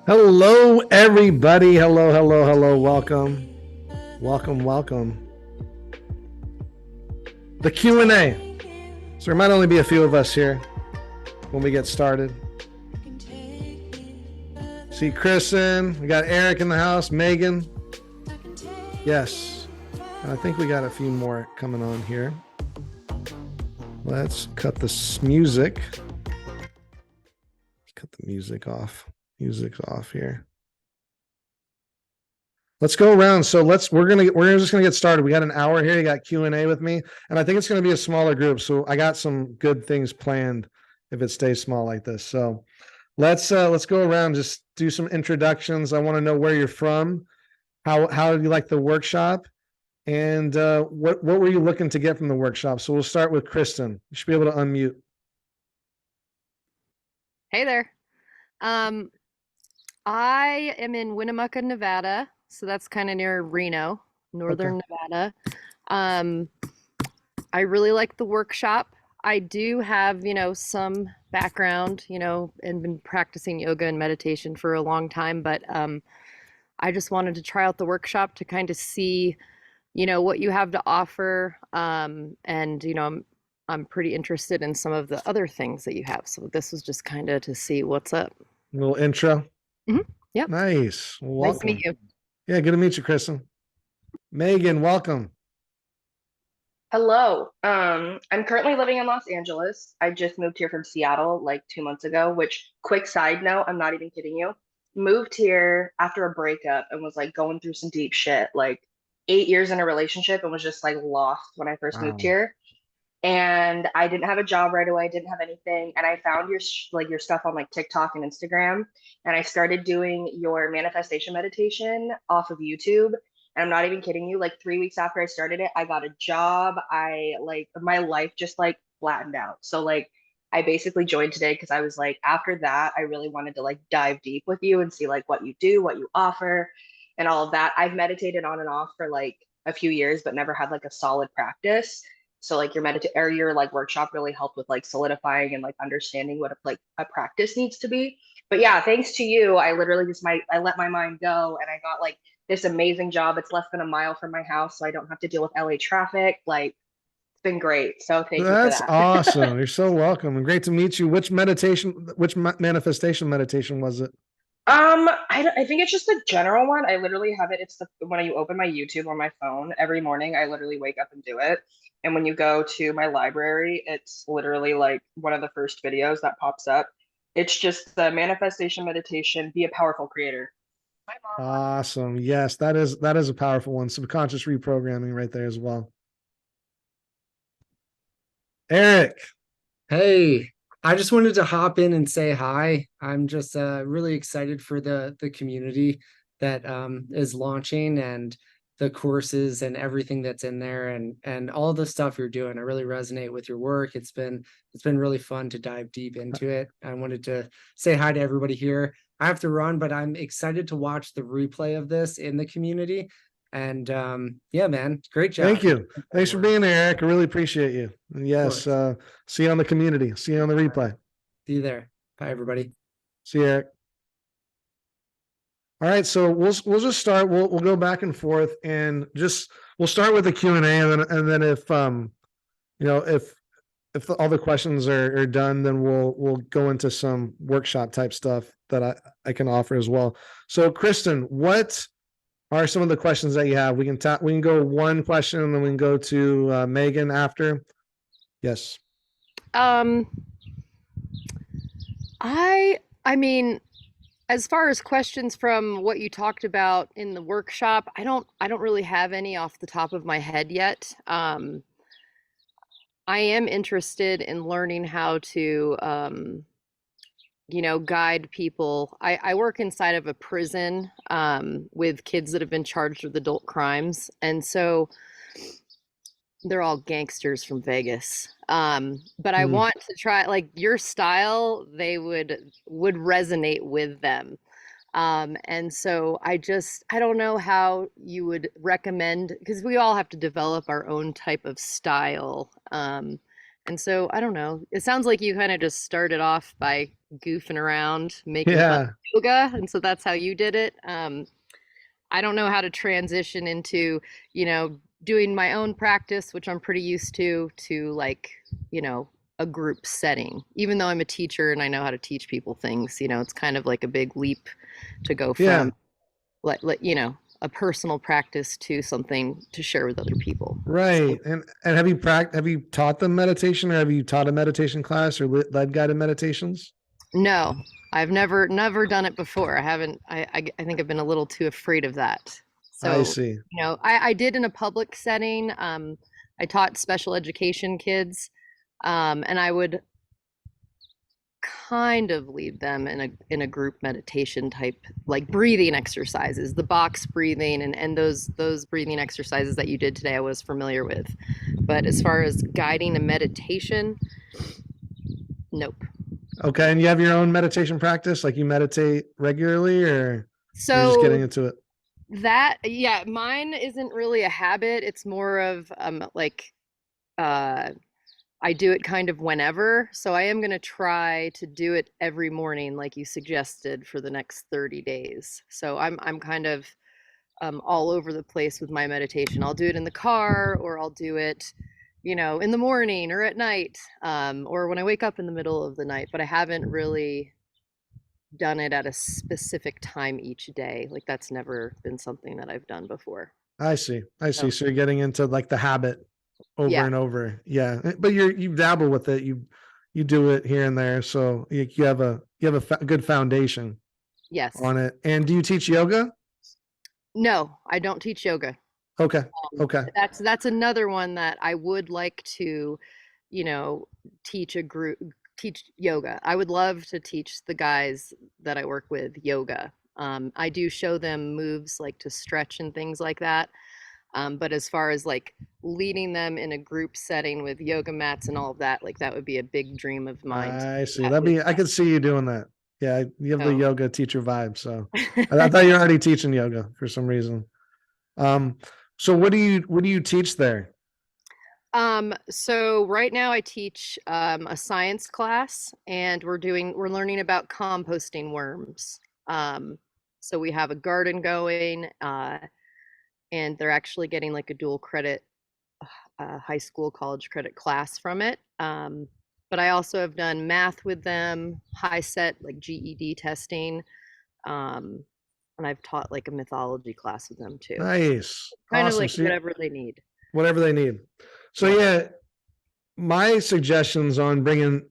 Hello, everybody. Hello, hello, hello. Welcome, welcome, welcome. The Q&A. So there might only be a few of us here when we get started. See Kristen. We got Eric in the house. Megan. Yes. And I think we got a few more coming on here. Let's cut this music. Cut the music off. Music's off here. Let's go around. So we're just gonna get started. We got an hour here. You got Q&A with me, and I think it's gonna be a smaller group. So I got some good things planned if it stays small like this. So let's go around, just do some introductions. I want to know where you're from, how do you like the workshop, and what were you looking to get from the workshop? So we'll start with Kristen. You should be able to unmute. Hey there. Um, I am in Winnemucca, Nevada, so that's kind of near Reno, Okay. northern Nevada. Um, I really like the workshop. I do have, some background, and been practicing yoga and meditation for a long time, but I just wanted to try out the workshop to kind of see, what you have to offer. And, I'm pretty interested in some of the other things that you have. So this was just kind of to see what's up. A little intro. Yep. Nice. Nice to meet Welcome. you. Yeah, good to meet you, Kristen. Megan, welcome. Hello. I'm currently living in Los Angeles. I just moved here from Seattle like 2 months ago, which, quick side note, I'm not even kidding you. Moved here after a breakup and was like going through some deep shit, like 8 years in a relationship and was just like lost when I first moved Wow. here. And I didn't have a job right away, didn't have anything. And I found your stuff on like TikTok and Instagram. And I started doing your manifestation meditation off of YouTube. And I'm not even kidding you, like 3 weeks after I started it, I got a job. I like my life just like flattened out. So like I basically joined today because I was like, after that, I really wanted to like dive deep with you and see like what you do, what you offer, and all of that. I've meditated on and off for like a few years, but never had like a solid practice. So like your like workshop really helped with like solidifying and like understanding what like a practice needs to be. But yeah, thanks to you, I literally just I let my mind go and I got like this amazing job. It's less than a mile from my house, so I don't have to deal with LA traffic. Like it's been great. So thank you for That's that. awesome. You're so welcome and great to meet you. Which manifestation meditation was it? I think it's just the general one. I literally have it. It's the when you open my YouTube on my phone every morning, I literally wake up and do it. And when you go to my library, it's literally like one of the first videos that pops up. It's just the manifestation meditation, be a powerful creator. Awesome. Yes, that is a powerful one. Subconscious reprogramming right there as well. Eric. Hey, I just wanted to hop in and say hi. I'm just really excited for the community that is launching and the courses and everything that's in there and all the stuff you're doing. I really resonate with your work. It's been really fun to dive deep into it. I wanted to say hi to everybody here. I have to run, but I'm excited to watch the replay of this in the community. And yeah, man, great job. Thank you. Thanks for being there, Eric. I really appreciate you. And yes, see you on the community. See you on the replay. See you there. Bye, everybody. See you, Eric. All right, so we'll just start. We'll go back and forth, and just we'll start with the Q&A, and then if if all the questions are done, then we'll go into some workshop type stuff that I can offer as well. So, Kristen, what are some of the questions that you have? We can go one question, and then we can go to Megan after. Yes. Um, I mean, as far as questions from what you talked about in the workshop, I don't really have any off the top of my head yet. I am interested in learning how to guide people. I work inside of a prison with kids that have been charged with adult crimes, and so they're all gangsters from Vegas. But I Hmm. want to try like your style, they would resonate with them. And so I don't know how you would recommend because we all have to develop our own type of style. And so I don't know. It sounds like you kind of just started off by goofing around, making fun of Yeah. yoga, and so that's how you did it. I don't know how to transition into, doing my own practice, which I'm pretty used to like, a group setting. Even though I'm a teacher and I know how to teach people things, it's kind of like a big leap to go Yeah. from a personal practice to something to share with other people. Right. And have you taught them meditation, or have you taught a meditation class or led guided meditations? No, I've never done it before. I haven't. I think I've been a little too afraid of that. I So, see. I did in a public setting. I taught special education kids, and I would kind of lead them in a group meditation type, like breathing exercises, the box breathing, and those breathing exercises that you did today, I was familiar with. But as far as guiding a meditation, nope. Okay. And you have your own meditation practice? Like, you meditate regularly, or you're just getting So into it? yeah, mine isn't really a habit. It's more of like uh I do it kind of whenever. So I am going to try to do it every morning like you suggested for the next 30 days. So I'm kind of all over the place with my meditation. I'll do it in the car, or I'll do it, in the morning or at night, or when I wake up in the middle of the night, but I haven't really done it at a specific time each day. Like that's never been something that I've done before. I see. I see. So So you're getting into like the habit over yeah, and over. Yeah. But you dabble with it. You do it here and there. So you have a good foundation yes. on it. And do you teach yoga? No, I don't teach yoga. Okay. Okay. That's another one that I would like to, you know, teach yoga. I would love to teach the guys that I work with yoga. I do show them moves like to stretch and things like that. But as far as like leading them in a group setting with yoga mats and all of that, like that would be a big dream of mine. To I do see. that with I could see you doing that. Yeah. You have the so. yoga teacher vibe. So I thought you were already teaching yoga for some reason. So what do you teach there? So right now I teach a science class, and we're learning about composting worms. So we have a garden going, and they're actually getting like a dual credit high school college credit class from it. But I also have done math with them, high set like GED testing. And I've taught like a mythology class with them too. Nice. Kind of Awesome. like So whatever they need. whatever they need. So Yeah. yeah, my suggestions on bringing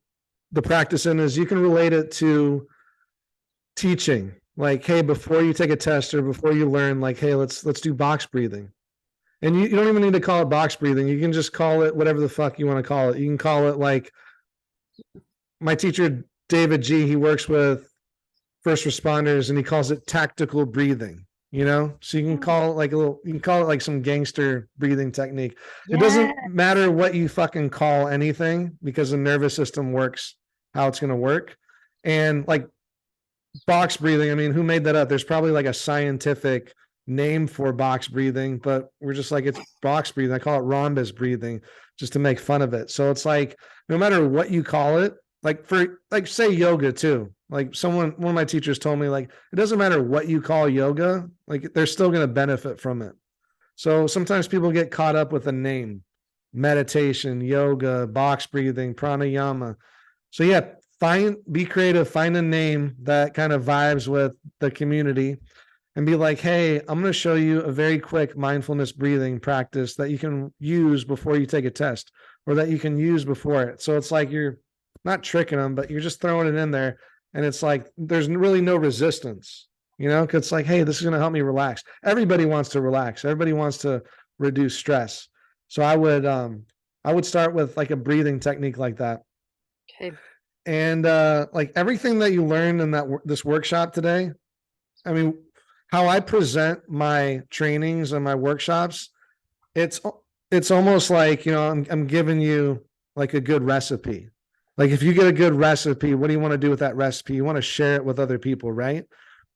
the practice in is you can relate it to teaching. Like, hey, before you take a test or before you learn, like, hey, let's do box breathing. And you don't even need to call it box breathing. You can just call it whatever the fuck you want to call it. You can call it like my teacher, David G, he works with first responders and he calls it tactical breathing, So you can call it like you can call it like some gangster breathing technique. It doesn't matter what you fucking call anything, because the nervous system works how it's going to work. And like box breathing, I mean, who made that up? There's probably like a scientific name for box breathing, but we're just like, it's box breathing. I call it rhombus breathing just to make fun of it. So it's like, no matter what you call it, like say yoga too. Like one of my teachers told me, like, it doesn't matter what you call yoga, like they're still going to benefit from it. So sometimes people get caught up with a name: meditation, yoga, box breathing, pranayama. So yeah, be creative, find a name that kind of vibes with the community, and be like, hey, I'm going to show you a very quick mindfulness breathing practice that you can use before you take a test, or that you can use before it. So it's like you're not tricking them, but you're just throwing it in there. And it's like, there's really no resistance, because it's like, hey, this is going to help me relax. Everybody wants to relax. Everybody wants to reduce stress. So I would start with like a breathing technique like that. Okay. And like everything that you learned in this workshop today, I mean, how I present my trainings and my workshops, it's almost like, I'm giving you like a good recipe. Like if you get a good recipe, what do you want to do with that recipe? You want to share it with other people, right?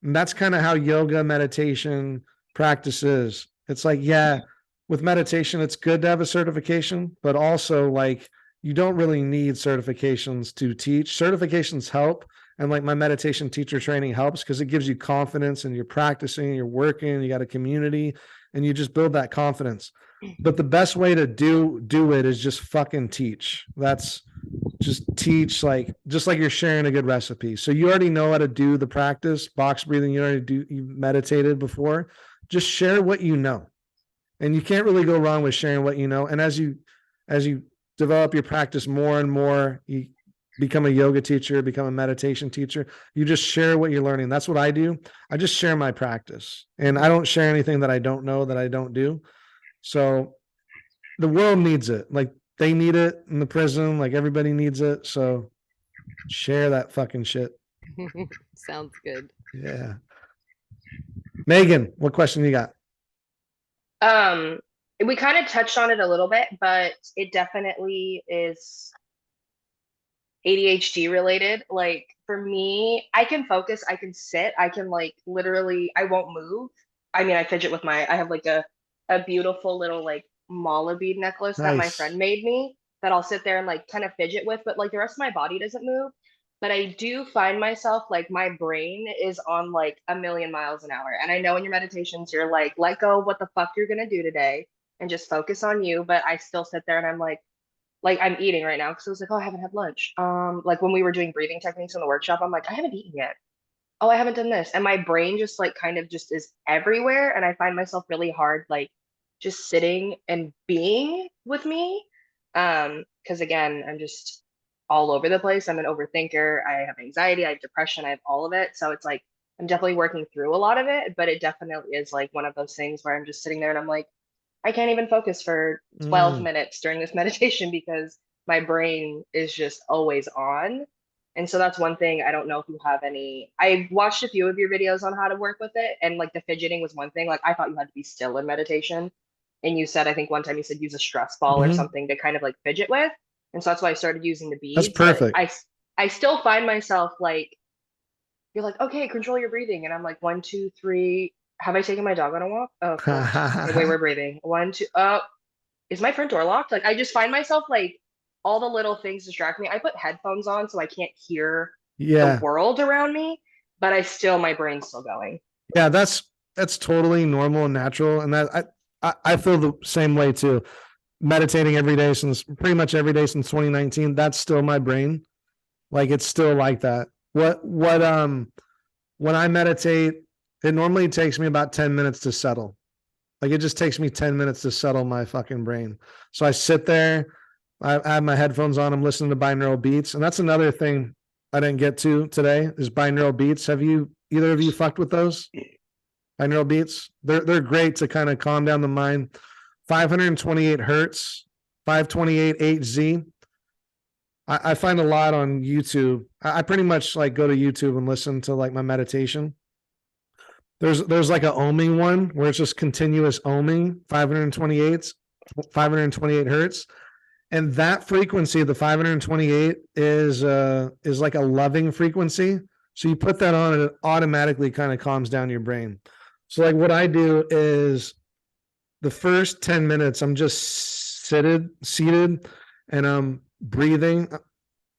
And that's kind of how yoga meditation practice is. It's like, yeah, with meditation, it's good to have a certification, but also like you don't really need certifications to teach. Certifications help. And like my meditation teacher training helps because it gives you confidence and you're practicing, you're working, you got a community, and you just build that confidence. But the best way to do it is just fucking teach. That's just teach, like just like you're sharing a good recipe. So you already know how to do the practice, box breathing, you meditated before. Just share what you know. And you can't really go wrong with sharing what you know. And as you develop your practice more and more, you become a yoga teacher, become a meditation teacher, you just share what you're learning. That's what I do. I just share my practice, and I don't share anything that I don't know, that I don't do. So the world needs it. Like they need it in the prison, like everybody needs it. So share that fucking shit. Sounds good. Yeah. Megan, what question you got? We kind of touched on it a little bit, but it definitely is ADHD related. Like for me, I can focus, I can sit, I can like literally, I won't move. I mean, I fidget with I have like a beautiful little like mala bead necklace that my Nice. friend made me that I'll sit there and like kind of fidget with, but like the rest of my body doesn't move. But I do find myself like my brain is on like a million miles an hour. And I know in your meditations, you're like, let go of what the fuck you're gonna do today and just focus on you. But I still sit there and I'm like I'm eating right now because I was like, oh, I haven't had lunch. Like when we were doing breathing techniques in the workshop, I'm like, I haven't eaten yet. Oh, I haven't done this. And my brain just like kind of just is everywhere. And I find myself really hard, like just sitting and being with me. Because again, I'm just all over the place. I'm an overthinker. I have anxiety, I have depression, I have all of it. So it's like I'm definitely working through a lot of it, but it definitely is like one of those things where I'm just sitting there and I'm like, I can't even focus for 12 minutes during this meditation because my brain is just always on. And so that's one thing. I don't know if you have any. I watched a few of your videos on how to work with it, and like the fidgeting was one thing. Like I thought you had to be still in meditation. And you said, I think one time you said use a stress ball or something to kind of like fidget with. And so that's why I started using the beads. That's perfect. But I still find myself like, you're like, okay, control your breathing. And I'm like, 1, 2, 3. Have I taken my dog on a walk? Oh, of course. Okay, wait, we're breathing. 1, 2. Oh, is my front door locked? Like, I just find myself like all the little things distract me. I put headphones on so I can't hear the world around me, but my brain's still going. Yeah, that's totally normal and natural. And that I feel the same way too. Meditating pretty much every day since 2019, that's still my brain. Like it's still like that. When I meditate, it normally takes me about 10 minutes to settle. Like it just takes me 10 minutes to settle my fucking brain. So I sit there, I have my headphones on, I'm listening to binaural beats. And that's another thing I didn't get to today is binaural beats. Have either of you fucked with those? Binaural beats? They're great to kind of calm down the mind. 528 hertz, 528 HZ. I find a lot on YouTube. I pretty much like go to YouTube and listen to like my meditation. There's like a ohming one where it's just continuous ohming, 528 hertz. And that frequency, the 528 is like a loving frequency. So you put that on and it automatically kind of calms down your brain. So like what I do is the first 10 minutes, I'm just seated and I'm breathing.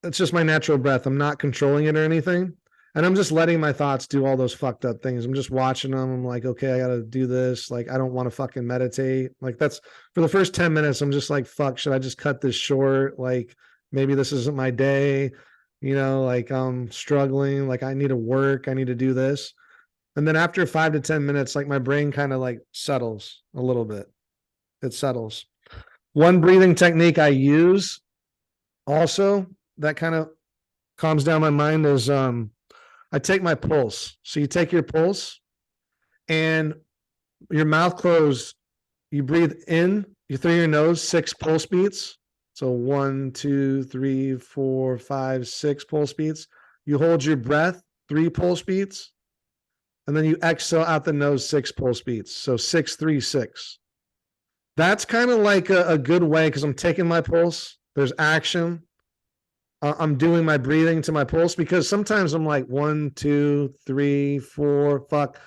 It's just my natural breath. I'm not controlling it or anything. And I'm just letting my thoughts do all those fucked up things. I'm just watching them. I'm like, okay, I got to do this. Like, I don't want to fucking meditate. Like that's for the first 10 minutes. I'm just like, fuck, should I just cut this short? Like maybe this isn't my day, like I'm struggling. Like I need to work. I need to do this. And then after 5 to 10 minutes, like my brain kind of like settles a little bit. It settles. One breathing technique I use also that kind of calms down my mind is I take my pulse. So you take your pulse and your mouth closed, you breathe in, you through your nose, 6 pulse beats. So 1, 2, 3, 4, 5, 6 pulse beats. You hold your breath, 3 pulse beats. And then you exhale out the nose, 6 pulse beats. So 6, 3, 6. That's kind of like a good way because I'm taking my pulse. There's action. I'm doing my breathing to my pulse because sometimes I'm like 1, 2, 3, 4, fuck.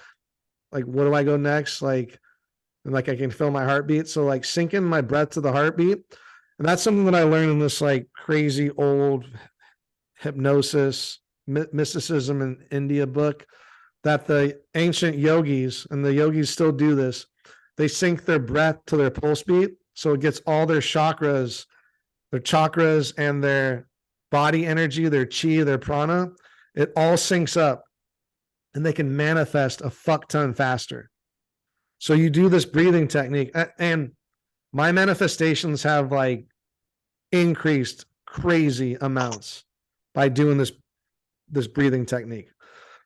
Like, where do I go next? Like I can feel my heartbeat. So like syncing my breath to the heartbeat. And that's something that I learned in this like crazy old hypnosis, mysticism in India book, that the ancient yogis, and the yogis still do this, they sync their breath to their pulse beat. So it gets all their chakras and their body energy, their chi, their prana, it all syncs up and they can manifest a fuck ton faster. So you do this breathing technique, and my manifestations have like increased crazy amounts by doing this breathing technique.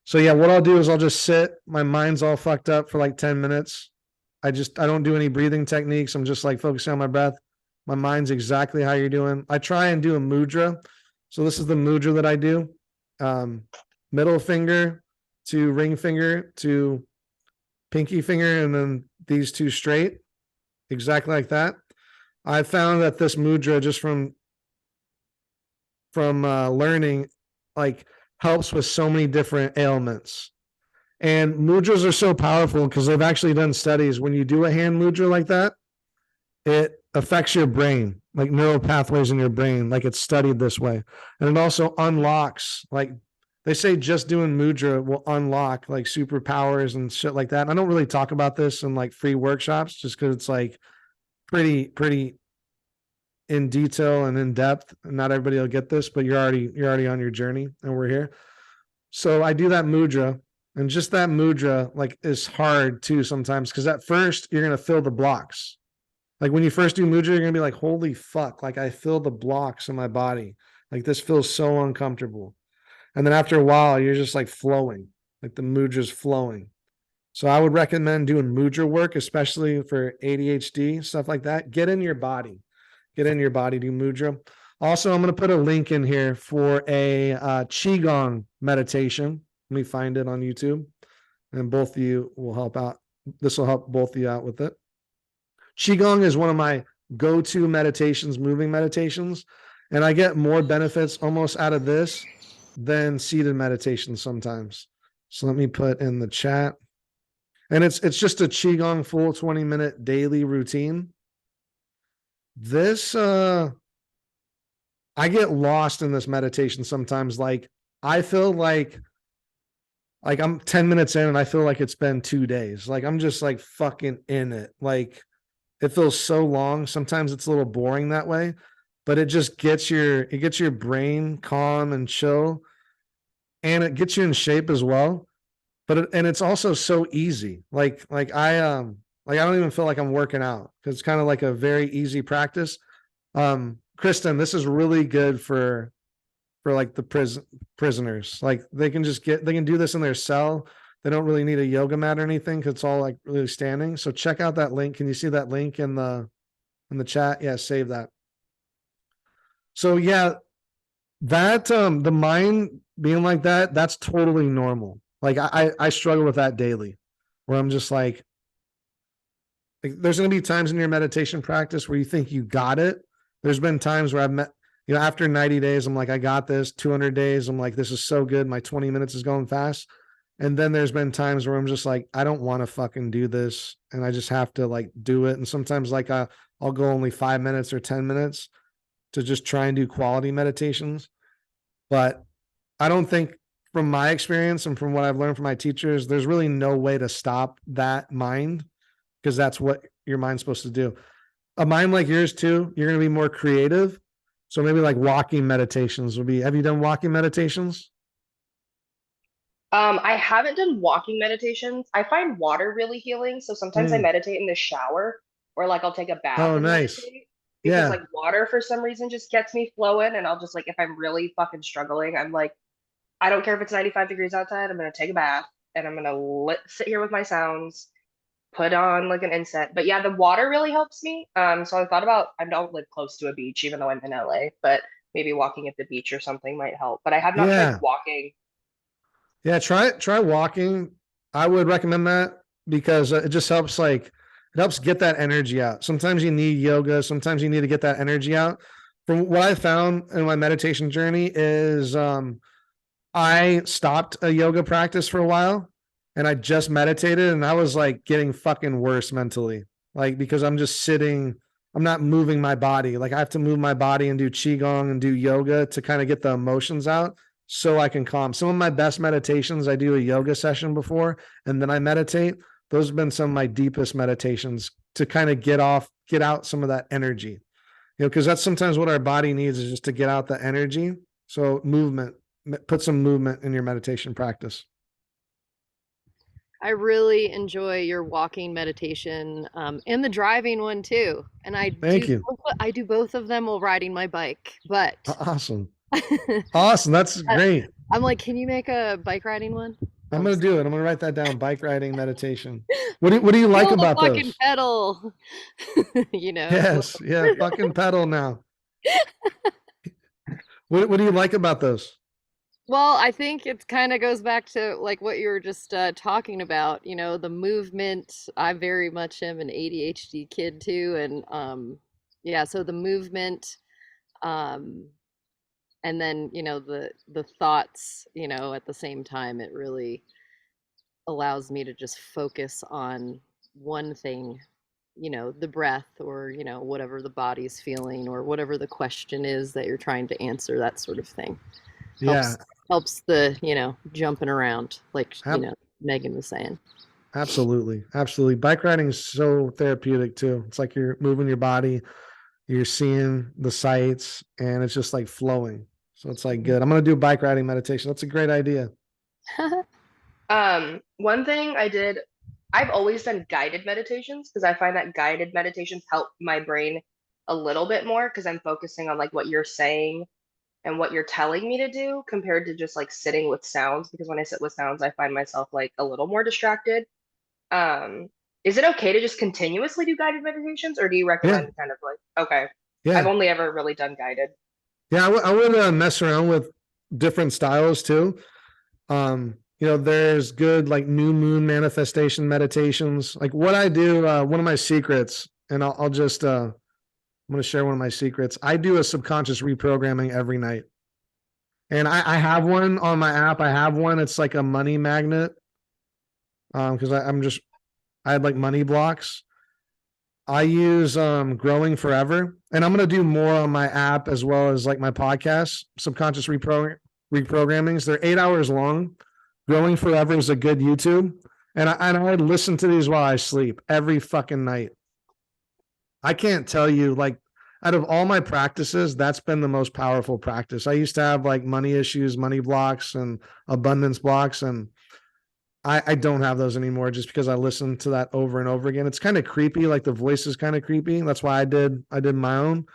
So yeah, what I'll do is I'll just sit, my mind's all fucked up for like 10 minutes. I don't do any breathing techniques. I'm just like focusing on my breath. My mind's exactly how you're doing. I try and do a mudra. So this is the mudra that I do. Middle finger to ring finger to pinky finger, and then these two straight, exactly like that. I found that this mudra, just from learning, like helps with so many different ailments. And mudras are so powerful because they've actually done studies. When you do a hand mudra like that, it affects your brain, like neural pathways in your brain, like it's studied this way. And it also unlocks, like they say just doing mudra will unlock like superpowers and shit like that. And I don't really talk about this in like free workshops just because it's like pretty in detail and in depth. Not everybody will get this, but you're already on your journey, and we're here. So I do that mudra, and just that mudra like is hard too sometimes, because at first you're gonna feel the blocks. Like when you first do mudra, you're gonna be like, holy fuck, like I feel the blocks in my body. Like this feels so uncomfortable. And then after a while, you're just like flowing, like the mudra's flowing. So I would recommend doing mudra work, especially for ADHD, stuff like that. Get in your body, do mudra. Also, I'm going to put a link in here for a Qigong meditation. Let me find it on YouTube, and both of you will help out. This will help both of you out with it. Qigong is one of my go-to meditations, moving meditations, and I get more benefits almost out of this than seated meditation sometimes. So let me put in the chat. And it's just a Qigong full 20-minute daily routine. This I get lost in this meditation sometimes. Like I feel like I'm 10 minutes in and I feel like it's been 2 days. Like I'm just like fucking in it. Like it feels so long. Sometimes it's a little boring that way, but it just gets your brain calm and chill, and it gets you in shape as well. But it's also so easy. Like I don't even feel like I'm working out, because it's kind of like a very easy practice. Kristen, this is really good for like the prisoners. Like they can do this in their cell. They don't really need a yoga mat or anything, because it's all like really standing. So check out that link. Can you see that link in the chat? Yeah, save that. So yeah, that the mind being like that, that's totally normal. Like I struggle with that daily, where I'm just like there's going to be times in your meditation practice where you think you got it. There's been times where I've met, after 90 days, I'm like, I got this. 200 days, I'm like, this is so good. My 20 minutes is going fast. And then there's been times where I'm just like, I don't want to fucking do this, and I just have to like do it. And sometimes like I'll go only 5 minutes or 10 minutes to just try and do quality meditations. But I don't think, from my experience and from what I've learned from my teachers, there's really no way to stop that mind, because that's what your mind's supposed to do. A mind like yours too, you're going to be more creative. So maybe like walking meditations would be, have you done walking meditations? I haven't done walking meditations. I find water really healing. So sometimes I meditate in the shower, or like I'll take a bath Oh, and nice. meditate, because like water for some reason just gets me flowing. And I'll just like, if I'm really fucking struggling, I'm like, I don't care if it's 95 degrees outside, I'm going to take a bath and I'm going to sit here with my sounds, put on like an incense. But yeah, the water really helps me. So I thought about, I don't live close to a beach, even though I'm in LA, but maybe walking at the beach or something might help. But I have not tried walking. Yeah, try walking. I would recommend that, because it just helps, like it helps get that energy out. Sometimes you need yoga, sometimes you need to get that energy out. From what I found in my meditation journey is I stopped a yoga practice for a while, and I just meditated, and I was like getting fucking worse mentally. Like, because I'm just sitting, I'm not moving my body. Like I have to move my body and do qigong and do yoga to kind of get the emotions out so I can calm. Some of my best meditations, I do a yoga session before and then I meditate. Those have been some of my deepest meditations to kind of get out some of that energy. Because that's sometimes what our body needs is just to get out the energy. So movement, put some movement in your meditation practice. I really enjoy your walking meditation, and the driving one too. And Thank you. I do both of them while riding my bike. But Awesome. Awesome. That's great. I'm like, can you make a bike riding one? I'm going to do it. I'm going to write that down. Bike riding meditation. What do you like Feel the about fucking those? pedal. You know. Yes. Yeah. Fucking pedal now. What do you like about those? Well, I think it kind of goes back to like what you were just talking about, you know, the movement. I very much am an ADHD kid too, and yeah, so the movement, um, and then you know the thoughts, you know, at the same time, it really allows me to just focus on one thing, you know, the breath or you know whatever the body's feeling or whatever the question is that you're trying to answer, that sort of thing. Yeah. Helps the, you know, jumping around, like, you Ab- know, Megan was saying. Absolutely. Absolutely. Bike riding is so therapeutic too. It's like you're moving your body, you're seeing the sights, and it's just like flowing. So it's like good. I'm going to do bike riding meditation. That's a great idea. One thing I've always done guided meditations because I find that guided meditations help my brain a little bit more because I'm focusing on like what you're saying and what you're telling me to do compared to just like sitting with sounds, because when I sit with sounds, I find myself like a little more distracted. Um, is it okay to just continuously do guided meditations, or do you Yeah. recommend kind of like, okay, I've Yeah. only ever really done guided. Yeah. I would mess around with different styles too. There's good like new moon manifestation meditations. Like what I do, one of my secrets, and I'll just I'm going to share one of my secrets. I do a subconscious reprogramming every night. And I have one on my app. I have one. It's like a money magnet. Because I had like money blocks. I use Growing Forever. And I'm going to do more on my app as well as like my podcast, subconscious reprogrammings. They're 8 hours long. Growing Forever is a good YouTube. And I listen to these while I sleep every fucking night. I can't tell you, like, out of all my practices, that's been the most powerful practice. I used to have like money issues, money blocks, and abundance blocks, and I don't have those anymore just because I listen to that over and over again. It's kind of creepy, like the voice is kind of creepy. That's why I did my own.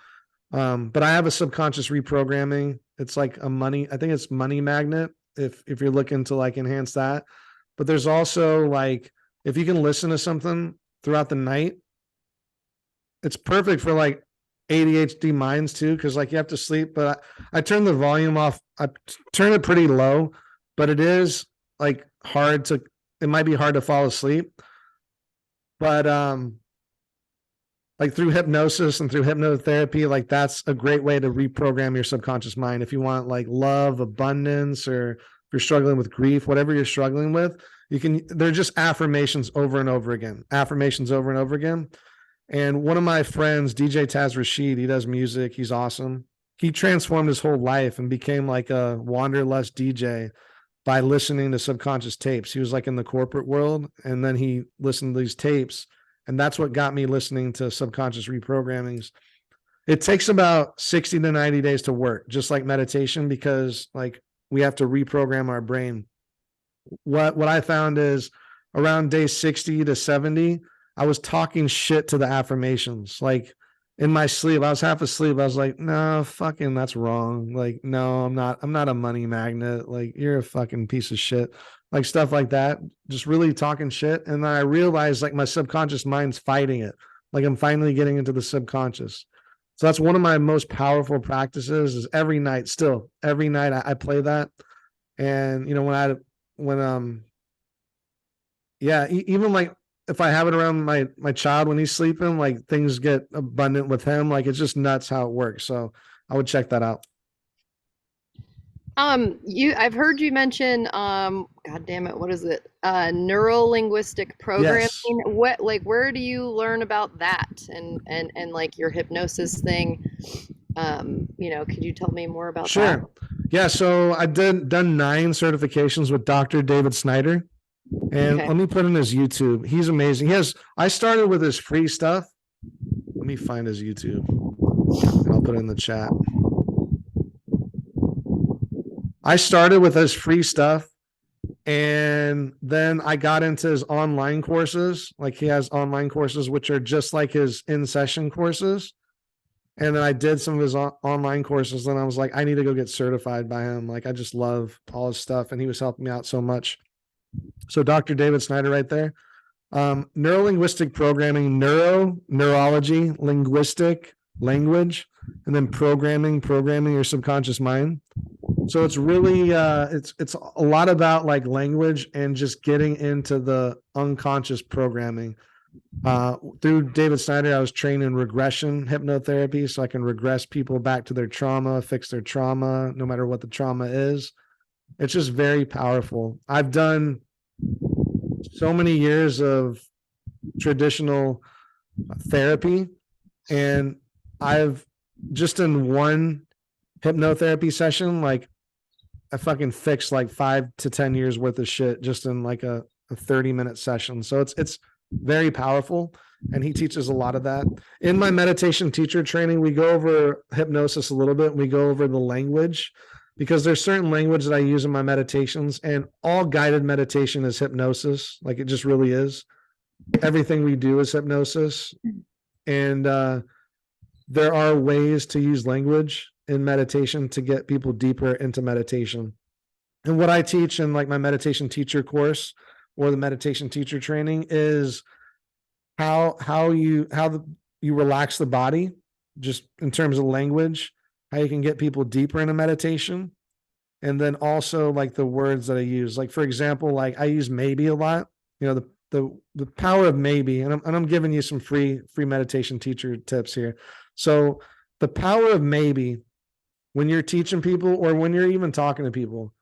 But I have a subconscious reprogramming. It's like I think it's money magnet if you're looking to like enhance that. But there's also like if you can listen to something throughout the night, it's perfect for like ADHD minds too, because like you have to sleep. But I turn the volume off. I turn it pretty low, but it is like it might be hard to fall asleep. But like through hypnosis and through hypnotherapy, like that's a great way to reprogram your subconscious mind. If you want like love, abundance, or if you're struggling with grief, whatever you're struggling with, they're just affirmations over and over again, affirmations over and over again. And one of my friends, DJ Taz Rashid, he does music. He's awesome. He transformed his whole life and became like a wanderlust DJ by listening to subconscious tapes. He was like in the corporate world, and then he listened to these tapes, and that's what got me listening to subconscious reprogrammings. It takes about 60 to 90 days to work, just like meditation, because like we have to reprogram our brain. What I found is around day 60 to 70, I was talking shit to the affirmations. Like in my sleep, I was half asleep. I was like, no, fucking, that's wrong. Like, no, I'm not a money magnet. Like, you're a fucking piece of shit. Like stuff like that. Just really talking shit. And then I realized like my subconscious mind's fighting it. Like I'm finally getting into the subconscious. So that's one of my most powerful practices is every night I play that. And even like if I have it around my child when he's sleeping, like things get abundant with him. Like it's just nuts how it works. So I would check that out. I've heard you mention, God damn it, what is it? Neuro-linguistic programming. Yes. Where do you learn about that and like your hypnosis thing? Could you tell me more about that? Sure. Yeah. So I done 9 certifications with Dr. David Snyder. And Okay. let me put in his YouTube. He's amazing. I started with his free stuff. Let me find his YouTube and I'll put it in the chat. I started with his free stuff and then I got into his online courses. Like he has online courses, which are just like his in-session courses. And then I did some of his online courses. And I was like, I need to go get certified by him. Like, I just love all his stuff. And he was helping me out so much. So Dr. David Snyder right there. Neuro-linguistic programming, neurology, linguistic, language, and then programming your subconscious mind. So it's really it's a lot about like language and just getting into the unconscious programming. Through David Snyder, I was trained in regression hypnotherapy, so I can regress people back to their trauma, fix their trauma, no matter what the trauma is. It's just very powerful. I've done so many years of traditional therapy, and I've just in one hypnotherapy session, like I fucking fixed like 5 to 10 years worth of shit just in like a 30-minute session. So it's very powerful. And he teaches a lot of that. In my meditation teacher training, we go over hypnosis a little bit. We go over the language because there's certain language that I use in my meditations, and all guided meditation is hypnosis. Like it just really is. Everything we do is hypnosis. And there are ways to use language in meditation to get people deeper into meditation. And what I teach in like my meditation teacher course or the meditation teacher training is how you relax the body, just in terms of language, how you can get people deeper into meditation. And then also like the words that I use, like for example, like I use maybe a lot, the power of maybe, and I'm giving you some free meditation teacher tips here. So the power of maybe, when you're teaching people or when you're even talking to people,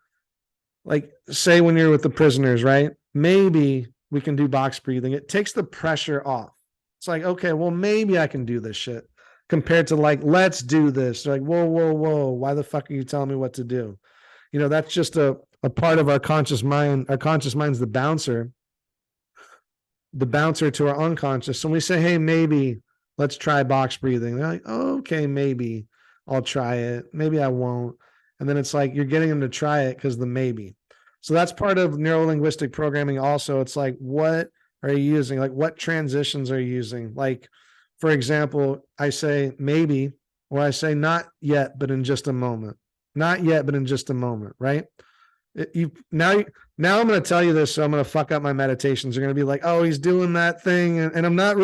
like say when you're with the prisoners, right? Maybe we can do box breathing. It takes the pressure off. It's like, okay, well, maybe I can do this shit, compared to like, let's do this. They're like, whoa. Why the fuck are you telling me what to do? That's just a part of our conscious mind. Our conscious mind's the bouncer to our unconscious. So when we say, hey, maybe let's try box breathing, they're like, oh, okay, maybe I'll try it. Maybe I won't. And then it's like you're getting them to try it because the maybe. So that's part of neuro-linguistic programming also. It's like, what are you using? Like, what transitions are you using? Like, for example, I say maybe, or I say not yet, but in just a moment. Not yet, but in just a moment, right? Now I'm going to tell you this, so I'm going to fuck up my meditations. You're going to be like, oh, he's doing that thing, and I'm not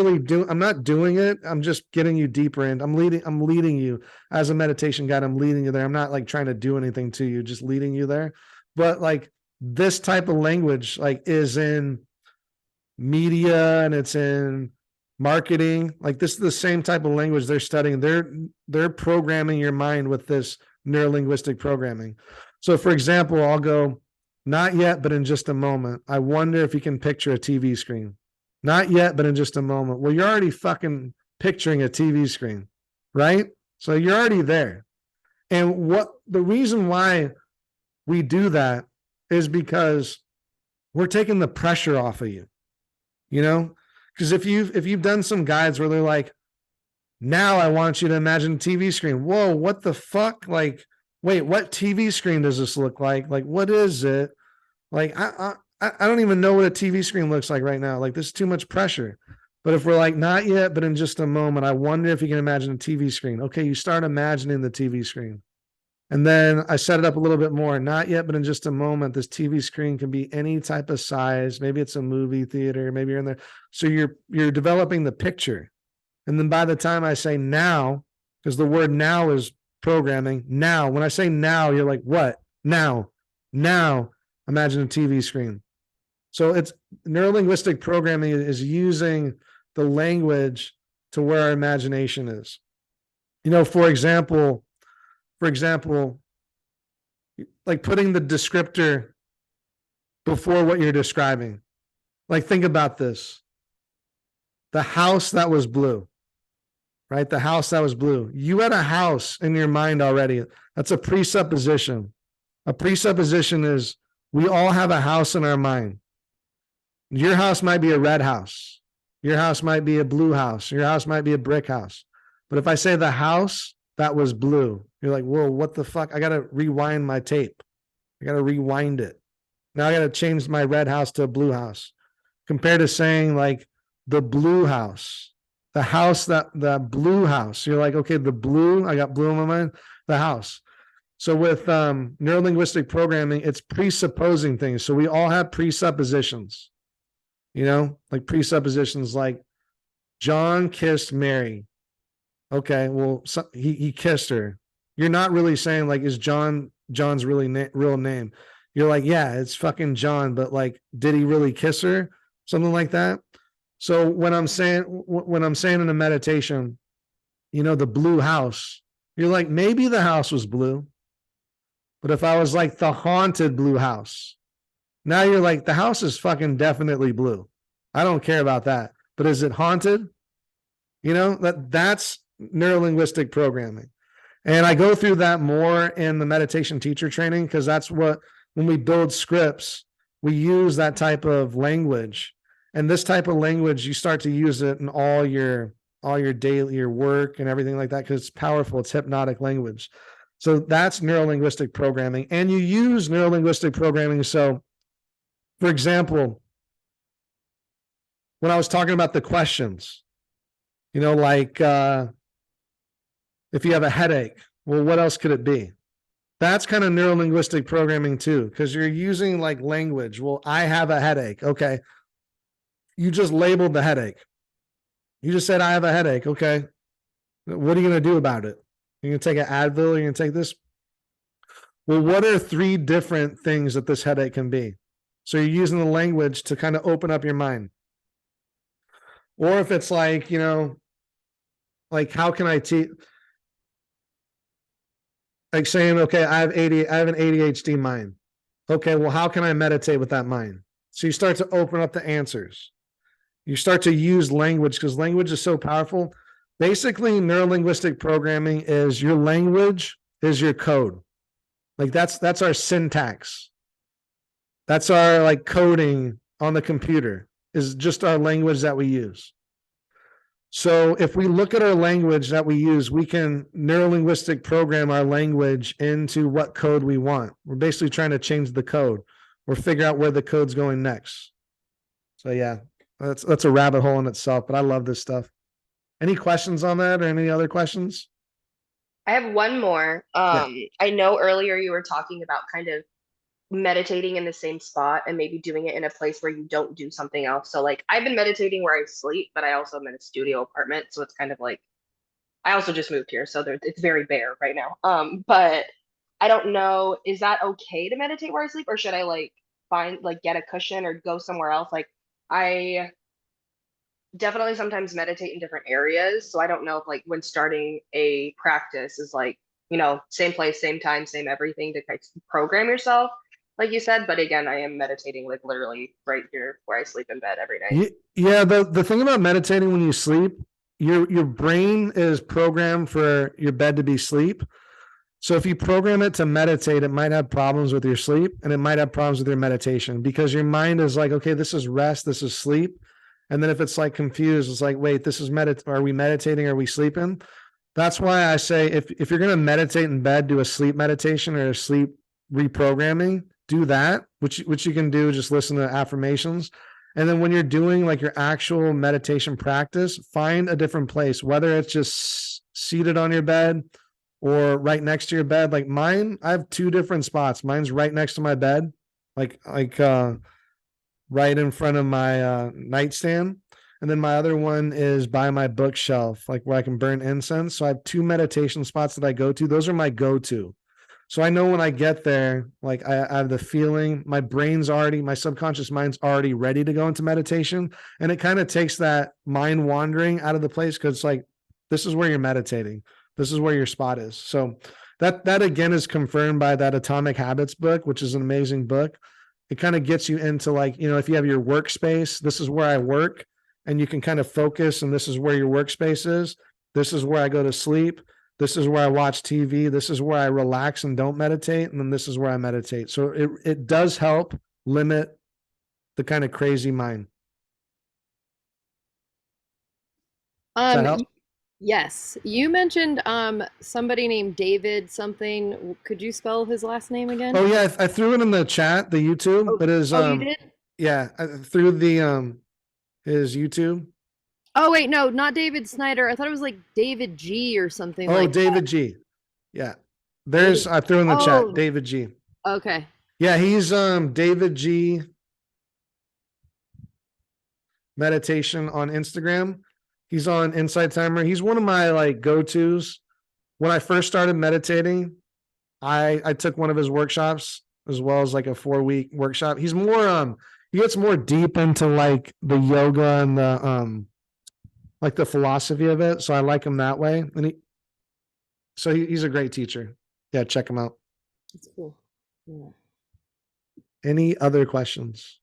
doing it. I'm just getting you deeper in. I'm leading you as a meditation guide. I'm leading you there. I'm not like trying to do anything to you, just leading you there. But like this type of language like is in media and it's in marketing. Like this is the same type of language they're studying. They're programming your mind with this neurolinguistic programming. So for example, I'll go, not yet, but in just a moment. I wonder if you can picture a TV screen. Not yet, but in just a moment. Well, you're already fucking picturing a TV screen, right? So you're already there. And what the reason why we do that is because we're taking the pressure off of you, because if you've done some guides where they're like, now I want you to imagine a TV screen. Whoa, what the fuck? Like, wait, what TV screen does this look like? Like, what is it? Like, I don't even know what a TV screen looks like right now. Like, this is too much pressure. But if we're like, not yet, but in just a moment, I wonder if you can imagine a TV screen. Okay, you start imagining the TV screen. And then I set it up a little bit more. Not yet, but in just a moment, this TV screen can be any type of size. Maybe it's a movie theater. Maybe you're in there. So you're developing the picture. And then by the time I say now, because the word now is programming, now, when I say now, you're like, what? Now, imagine a TV screen. So it's neurolinguistic programming is using the language to where our imagination is. For example, like putting the descriptor before what you're describing. Like, think about this. The house that was blue, right? The house that was blue. You had a house in your mind already. That's a presupposition. A presupposition is we all have a house in our mind. Your house might be a red house. Your house might be a blue house. Your house might be a brick house. But if I say the house that was blue, you're like, whoa, what the fuck? I got to rewind my tape. I got to rewind it. Now I got to change my red house to a blue house. Compared to saying like the blue house, the house the blue house. You're like, okay, the blue, I got blue in my mind, the house. So with neurolinguistic programming, it's presupposing things. So we all have presuppositions, like presuppositions like John kissed Mary. Okay, well, he kissed her. You're not really saying like, is John's real name? You're like, yeah, it's fucking John, but like, did he really kiss her? Something like that. So when I'm saying in a meditation, the blue house, you're like, maybe the house was blue. But if I was like the haunted blue house, now you're like, the house is fucking definitely blue. I don't care about that. But is it haunted? That's neurolinguistic programming. And I go through that more in the meditation teacher training, because that's when we build scripts, we use that type of language. And this type of language, you start to use it in all your daily, your work and everything like that, because it's powerful. It's hypnotic language. So that's neurolinguistic programming. And you use neurolinguistic programming. So, for example, when I was talking about the questions, like if you have a headache, well, what else could it be? That's kind of neurolinguistic programming too, because you're using like language. Well, I have a headache. Okay. You just labeled the headache. You just said, I have a headache. Okay. What are you going to do about it? You're going to take an Advil? You're going to take this? Well, what are 3 different things that this headache can be? So you're using the language to kind of open up your mind. Or if it's like, like how can I teach? Like saying, okay, I have an ADHD mind. Okay, well, how can I meditate with that mind? So you start to open up the answers. You start to use language, because language is so powerful. Basically, neurolinguistic programming is your language is your code. Like that's our syntax. That's our like coding on the computer, is just our language that we use. So if we look at our language that we use, we can neurolinguistic program our language into what code we want. We're basically trying to change the code or figure out where the code's going next. So yeah, that's a rabbit hole in itself, but I love this stuff. Any questions on that, or any other questions? I have one more. I know earlier you were talking about kind of meditating in the same spot and maybe doing it in a place where you don't do something else. So like I've been meditating where I sleep, but I also am in a studio apartment. So it's kind of like, I also just moved here. So it's very bare right now. But I don't know, is that okay to meditate where I sleep, or should I like get a cushion or go somewhere else? Like I definitely sometimes meditate in different areas. So I don't know if like when starting a practice is like, same place, same time, same everything to kind of program yourself, like you said. But again, I am meditating like literally right here where I sleep in bed every night. Yeah, the thing about meditating when you sleep, your brain is programmed for your bed to be sleep. So if you program it to meditate, it might have problems with your sleep, and it might have problems with your meditation, because your mind is like, okay, this is rest, this is sleep. And then if it's like confused, it's like, wait, this is are we meditating? Are we sleeping? That's why I say, if you're going to meditate in bed, do a sleep meditation or a sleep reprogramming, do that, which you can do, just listen to affirmations. And then when you're doing like your actual meditation practice, find a different place, whether it's just seated on your bed or right next to your bed. Like mine, I have 2 different spots. Mine's right next to my bed, like right in front of my nightstand. And then my other one is by my bookshelf, like where I can burn incense. So I have 2 meditation spots that I go to. Those are my go-to. So I know when I get there, like I have the feeling, my subconscious mind's already ready to go into meditation. And it kind of takes that mind wandering out of the place, because it's like, this is where you're meditating. This is where your spot is. So that again is confirmed by that Atomic Habits book, which is an amazing book. It kind of gets you into like, you know, if you have your workspace, this is where I work, and you can kind of focus, and this is where your workspace is. This is where I go to sleep. This is where I watch TV. This is where I relax and don't meditate. And then this is where I meditate. So it does help limit the kind of crazy mind. Does that help? Yes, you mentioned somebody named David something. Could you spell his last name again? Oh yeah, I threw it in the chat, the YouTube. Oh, It is you did? yeah, I threw the his YouTube. Oh wait, no, not David Snyder. I thought it was like David G or something Oh, like David G. Yeah. There's I threw in the chat, David G. Okay. Yeah, he's David G meditation on Instagram. He's on Insight Timer. He's one of my like go-tos. When I first started meditating, I took one of his workshops as well as like a 4-week workshop. He's more he gets more deep into like the yoga and the like the philosophy of it. So I like him that way. And he's a great teacher. Yeah, check him out. That's cool. Yeah. Any other questions?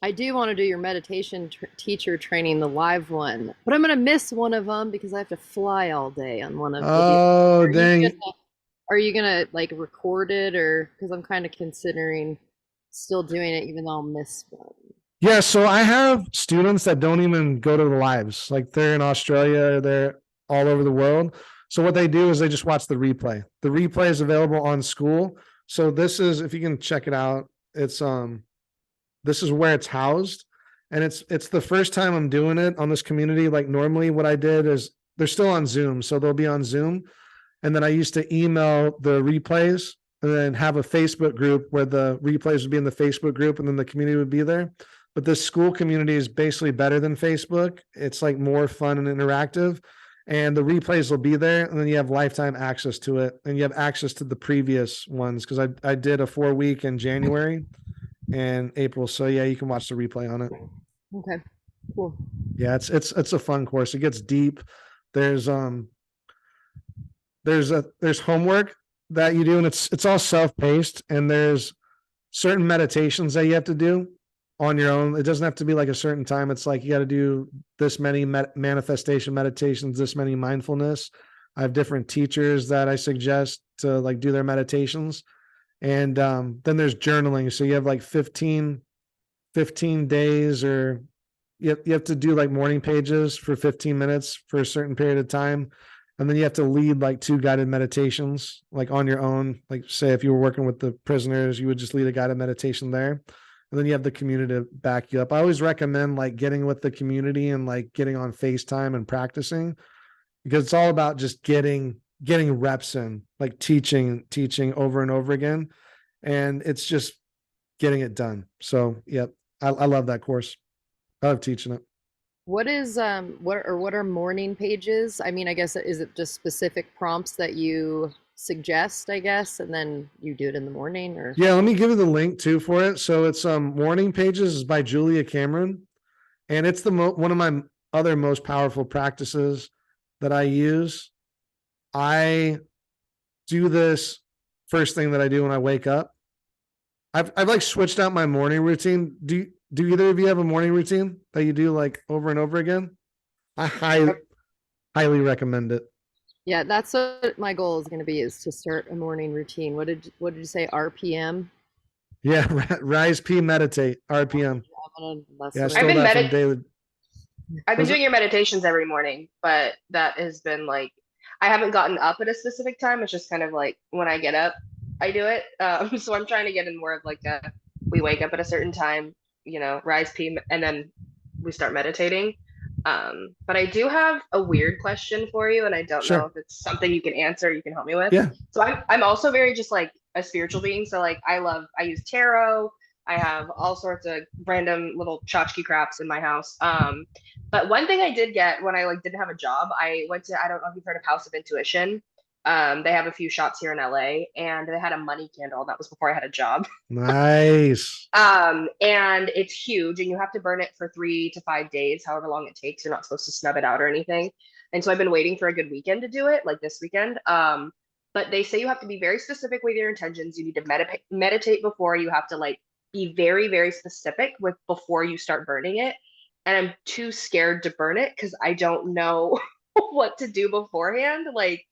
I do want to do your meditation teacher training, the live one, but I'm going to miss one of them because I have to fly all day on one of them. Oh, dang. Are you gonna like record it, or because I'm kind of considering still doing it even though I'll miss one? Yeah, so I have students that don't even go to the lives. Like they're in Australia, they're all over the world. So what they do is they just watch the replay. The replay is available on school. So this is, if you can check it out, it's this is where it's housed. And it's the first time I'm doing it on this community. Like normally what I did is they're still on Zoom, so they'll be on Zoom. And then I used to email the replays and then have a Facebook group where the replays would be in the Facebook group and then the community would be there. But this school community is basically better than Facebook. It's like more fun and interactive. And the replays will be there. And then you have lifetime access to it. And you have access to the previous ones. Because I did a 4-week in January and April. So yeah, you can watch the replay on it. Okay, cool. Yeah, it's a fun course. It gets deep. There's homework that you do, and it's all self-paced, and there's certain meditations that you have to do on your own. It doesn't have to be like a certain time. It's like you got to do this many manifestation meditations, this many mindfulness. I have different teachers that I suggest to like do their meditations. And then there's journaling. So you have like 15 days, or you have to do like morning pages for 15 minutes for a certain period of time. And then you have to lead like 2 guided meditations, like on your own. Like say, if you were working with the prisoners, you would just lead a guided meditation there. And then you have the community to back you up. I always recommend like getting with the community and like getting on FaceTime and practicing, because it's all about just getting reps in, like teaching over and over again. And it's just getting it done. So, yeah, I love that course. I love teaching it. What is what are morning pages? I mean, I guess is it just specific prompts that you suggest, I guess, and then you do it in the morning, or? Yeah, let me give you the link too for it. So it's Morning Pages is by Julia Cameron, and it's the one of my other most powerful practices that I use. I do this first thing that I do when I wake up. I've like switched out my morning routine. Do either of you have a morning routine that you do like over and over again? I highly recommend it. Yeah, that's what my goal is going to be, is to start a morning routine. What did you say? RPM? Yeah, Rise P Meditate, RPM. Yeah, I stole that from David. I've been doing your meditations every morning, but that has been like, I haven't gotten up at a specific time. It's just kind of like when I get up, I do it. So I'm trying to get in more of like we wake up at a certain time, Rise P, and then we start meditating. But I do have a weird question for you, and I don't know if it's something you can answer, you can help me with. Yeah. So I'm also very just like a spiritual being. So like I use tarot. I have all sorts of random little tchotchke craps in my house. But one thing I did get when I like didn't have a job, I went to, I don't know if you've heard of House of Intuition. They have a few shops here in LA, and they had a money candle. That was before I had a job. Nice. And it's huge, and you have to burn it for 3 to 5 days, however long it takes. You're not supposed to snub it out or anything. And so I've been waiting for a good weekend to do it, like this weekend. But they say you have to be very specific with your intentions. You need to meditate before. You have to like be very, very specific with before you start burning it. And I'm too scared to burn it because I don't know what to do beforehand. Like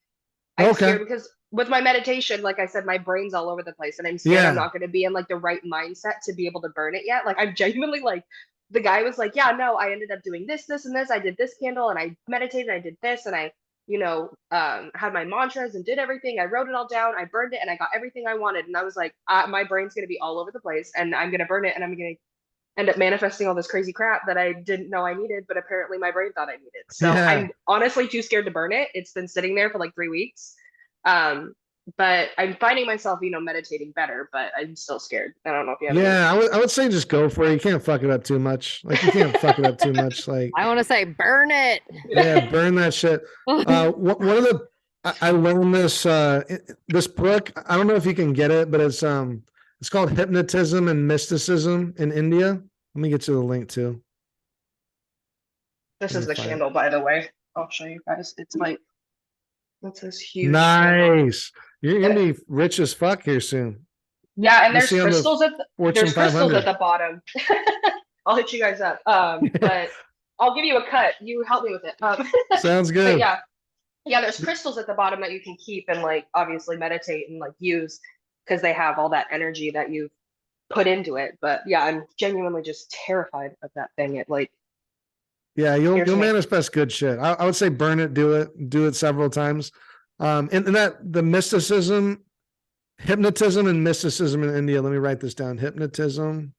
I'm Okay. scared because with my meditation, like I said, my brain's all over the place, and I'm scared I'm Yeah. not going to be in like the right mindset to be able to burn it yet. Like I'm genuinely like, the guy was like, yeah, no, I ended up doing this, and this. I did this candle, and I meditated, I did this, and I, had my mantras and did everything. I wrote it all down. I burned it, and I got everything I wanted. And I was like, my brain's going to be all over the place, and I'm going to burn it, and I'm going to end up manifesting all this crazy crap that I didn't know I needed, but apparently my brain thought I needed. So Yeah. I'm honestly too scared to burn it. It's been sitting there for like 3 weeks. But I'm finding myself, meditating better, but I'm still scared. I don't know if you have any. Yeah, I would say just go for it. You can't fuck it up too much. Like you can't fuck it up too much. Like I want to say burn it. yeah, burn that shit. One of the I learned this book. I don't know if you can get it, but it's called Hypnotism and Mysticism in India. Let me get you the link too. This Let is me the find it. candle, by the way. I'll show you guys. It's like, what's this huge candle? Nice. You're gonna be rich as fuck here soon. Yeah, and We'll there's see on the crystals at the, Fortune there's crystals 500. at the bottom. I'll hit you guys up. But I'll give you a cut. You help me with it. Sounds But good. yeah, there's crystals at the bottom that you can keep and like obviously meditate and like use because they have all that energy that you've put into it. But yeah, I'm genuinely just terrified of that thing. It like Yeah, you'll scares me. manifest good shit. I would say burn it, do it several times. And that the mysticism, hypnotism and mysticism in India. Let me write this down. Hypnotism.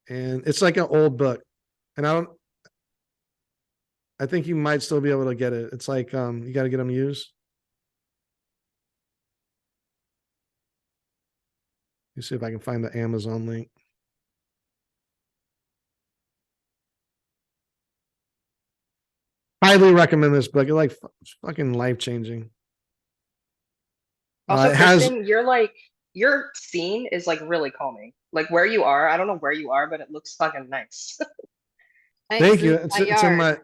And it's like an old book. And I think you might still be able to get it. It's like you got to get them used. Let me see if I can find the Amazon link. Highly recommend this book. It's like fucking life-changing. Also, It has Kristen, your scene is like really calming. Like where you are, I don't know where you are, but it looks fucking nice. thank you. It's It's in my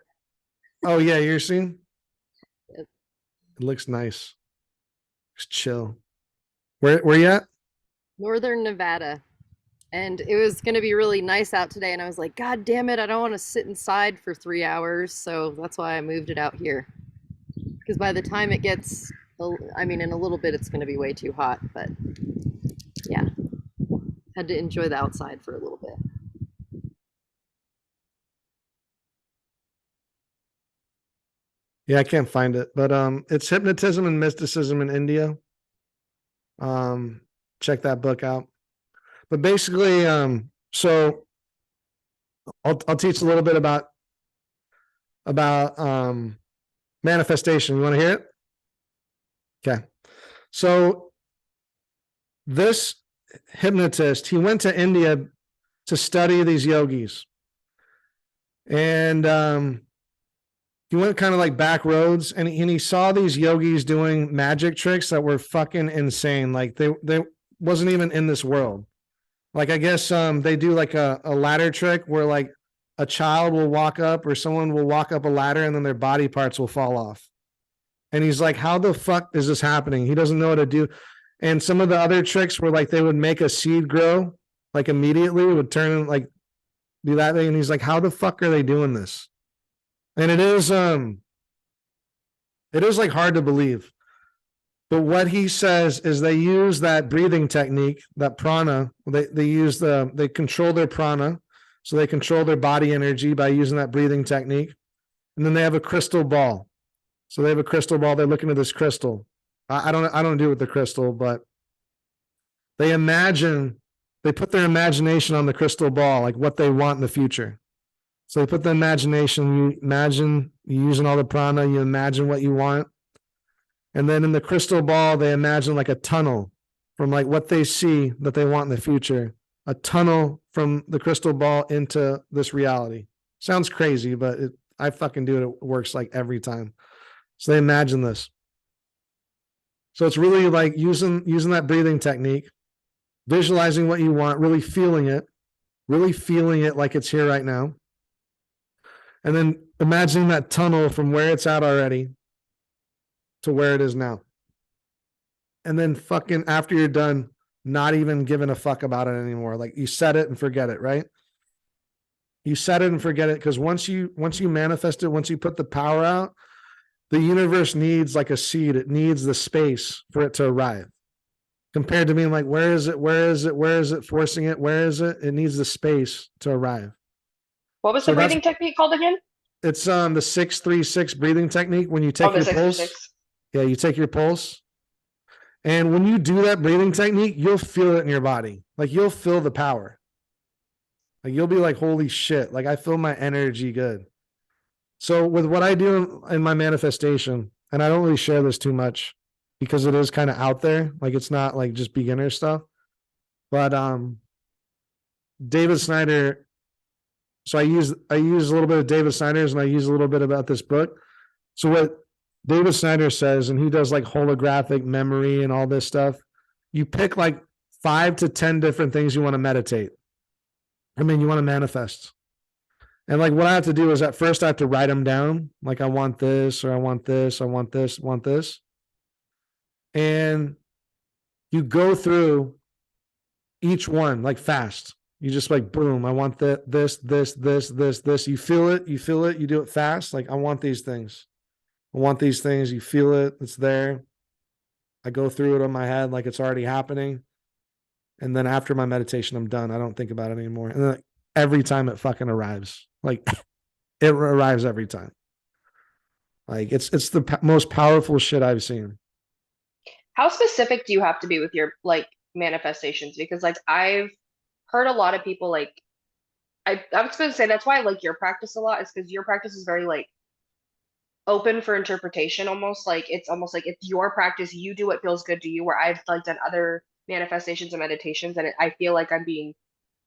oh yeah, you're seeing? Yep. It looks nice. It's chill. Where you at? Northern Nevada. And it was going to be really nice out today. And I was like, God damn it, I don't want to sit inside for 3 hours. So that's why I moved it out here. Because by the time it gets, in a little bit, it's going to be way too hot. But yeah, had to enjoy the outside for a little bit. Yeah, I can't find it, but it's Hypnotism and Mysticism in India. Check that book out. But basically, so I'll teach a little bit about manifestation. You want to hear it? Okay. So this hypnotist, he went to India to study these yogis. And he went kind of like back roads and he saw these yogis doing magic tricks that were fucking insane. Like they wasn't even in this world. Like, I guess they do like a ladder trick where like a child will walk up or someone will walk up a ladder and then their body parts will fall off. And he's like, how the fuck is this happening? He doesn't know what to do. And some of the other tricks were like they would make a seed grow like immediately, it would turn like do that thing. And he's like, how the fuck are they doing this? And it is like hard to believe. But what he says is they use that breathing technique, that prana. They control their prana. So they control their body energy by using that breathing technique. And then they have a crystal ball. So they have a crystal ball. They're looking at this crystal. I don't do it with the crystal, but they put their imagination on the crystal ball, like what they want in the future. So they put the imagination, you imagine you using all the prana, you imagine what you want. And then in the crystal ball, they imagine like a tunnel from like what they see that they want in the future, a tunnel from the crystal ball into this reality. Sounds crazy, but I fucking do it. It works like every time. So they imagine this. So it's really like using that breathing technique, visualizing what you want, really feeling it like it's here right now. And then imagining that tunnel from where it's at already to where it is now. And then fucking after you're done, not even giving a fuck about it anymore. Like you set it and forget it, right? You set it and forget it, because once you manifest it, once you put the power out, the universe needs like a seed. It needs the space for it to arrive. Compared to being like, where is it? Where is it? Where is it? Forcing it? Where is it? It needs the space to arrive. What was So the breathing technique called again? It's the 6-3-6 breathing technique. When you Oh, take the your 6 pulse, 6. yeah, you take your pulse. And when you do that breathing technique, you'll feel it in your body. Like you'll feel the power. Like you'll be like, holy shit. Like I feel my energy good. So with what I do in my manifestation, and I don't really share this too much because it is kind of out there. Like it's not like just beginner stuff. But David Snyder, so I use a little bit of David Snyder's, and I use a little bit about this book. So what David Snyder says, and he does like holographic memory and all this stuff. You pick like 5 to 10 different things you want to meditate. I mean, you want to manifest. And like what I have to do is at first I have to write them down. Like I want this, or I want this, I want this, want this. And you go through each one like fast. You just like, boom, I want this. You feel it, you do it fast. Like I want these things. I want these things. You feel it, it's there. I go through it on my head like it's already happening. And then after my meditation, I'm done. I don't think about it anymore. And then every time it fucking arrives, like it arrives every time. Like it's the most powerful shit I've seen. How specific do you have to be with your like manifestations? Because like I've heard a lot of people like I was going to say that's why I like your practice a lot, is because your practice is very like open for interpretation, almost like it's your practice, you do what feels good to you, where I've like done other manifestations and meditations and I feel like I'm being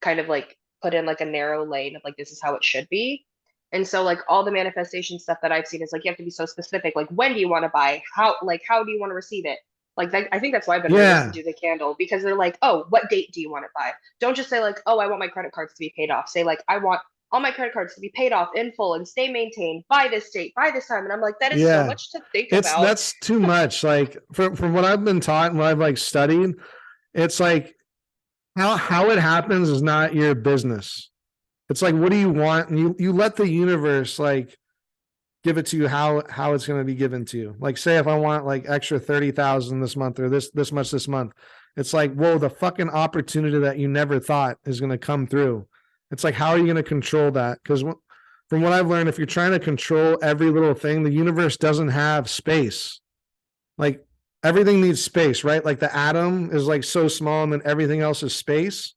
kind of like put in like a narrow lane of like this is how it should be. And so like all the manifestation stuff that I've seen is like you have to be so specific, like when do you want to buy, how do you want to receive it, like that, I think that's why I've been nervous to do the candle, because they're like, oh, what date do you want to buy? Don't just say like, oh, I want my credit cards to be paid off. Say like, I want all my credit cards to be paid off in full and stay maintained by this date, by this time. And I'm like, that is so much to think about. That's too much. Like from what I've been taught and what I've like studied, it's like how it happens is not your business. It's like, what do you want? And you let the universe like give it to you how it's going to be given to you. Like say if I want like extra 30,000 this month, or this much this month, it's like, whoa, the fucking opportunity that you never thought is going to come through. It's like, how are you going to control that? Because from what I've learned, if you're trying to control every little thing, the universe doesn't have space. Like everything needs space, right? Like the atom is like so small and then everything else is space.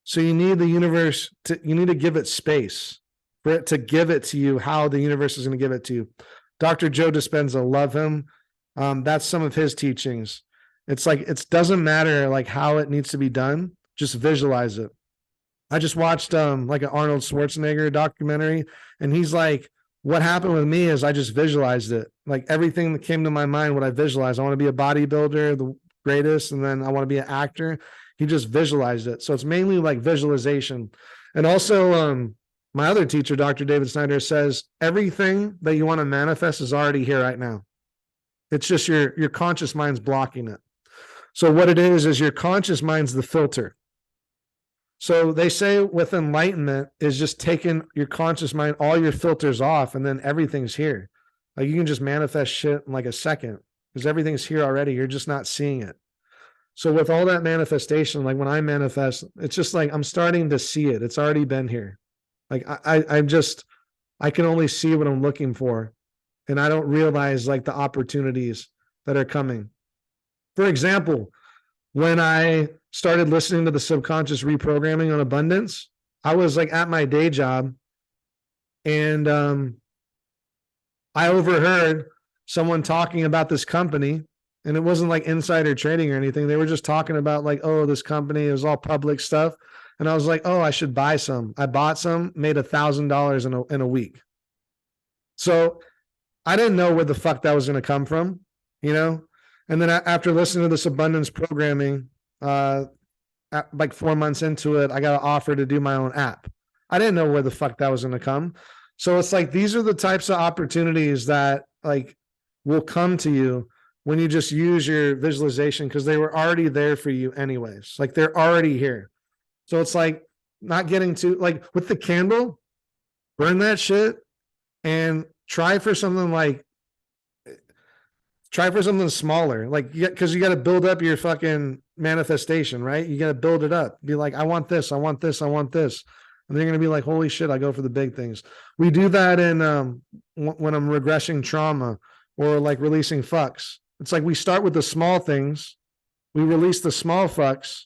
So you need the universe you need to give it space for it to give it to you how the universe is going to give it to you. Dr. Joe Dispenza, love him. That's some of his teachings. It's like, it doesn't matter like how it needs to be done. Just visualize it. I just watched like an Arnold Schwarzenegger documentary, and he's like, what happened with me is I just visualized it. Like everything that came to my mind, what I visualized. I want to be a bodybuilder, the greatest, and then I want to be an actor. He just visualized it. So it's mainly like visualization. And also my other teacher, Dr. David Snyder, says everything that you want to manifest is already here right now. It's just your conscious mind's blocking it. So what it is your conscious mind's the filter. So they say with enlightenment is just taking your conscious mind, all your filters off, and then everything's here. Like you can just manifest shit in like a second because everything's here already. You're just not seeing it. So with all that manifestation, like when I manifest, it's just like I'm starting to see it. It's already been here. Like I can only see what I'm looking for. And I don't realize like the opportunities that are coming. For example, when I started listening to the subconscious reprogramming on abundance, I was like at my day job, and I overheard someone talking about this company, and it wasn't like insider trading or anything. They were just talking about like, oh, this company is all public stuff. And I was like, oh, I should buy some. I bought some, made $1,000 in a week. So I didn't know where the fuck that was going to come from, you know? And then after listening to this abundance programming, like 4 months into it, I got an offer to do my own app. I didn't know where the fuck that was going to come. So it's like, these are the types of opportunities that like will come to you when you just use your visualization, because they were already there for you anyways. Like they're already here. So it's like not getting to, like with the candle, burn that shit and try for something smaller. Like, because you got to build up your fucking manifestation, right? You got to build it up. Be like, I want this, I want this, I want this. And they're going to be like, holy shit, I go for the big things. We do that in when I'm regressing trauma or like releasing fucks. It's like we start with the small things, we release the small fucks,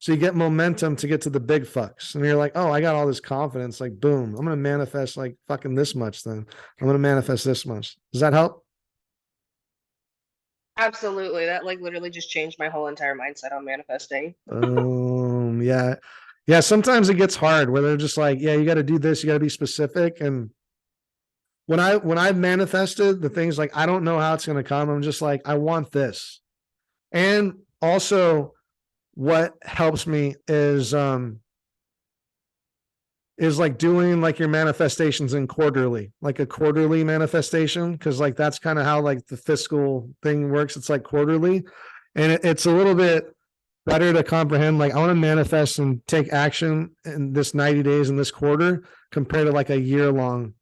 so you get momentum to get to the big fucks. And you're like, oh, I got all this confidence. Like, boom, I'm going to manifest like fucking this much then. I'm going to manifest this much. Does that help? Absolutely. That like literally just changed my whole entire mindset on manifesting. Yeah. Yeah. Sometimes it gets hard where they're just like, yeah, you got to do this. You got to be specific. And when I've manifested the things, like, I don't know how it's going to come. I'm just like, I want this. And also what helps me is like doing like your manifestations in quarterly, like a quarterly manifestation. Cause like, that's kind of how like the fiscal thing works. It's like quarterly, and it's a little bit better to comprehend. Like, I want to manifest and take action in this 90 days in this quarter compared to like a year long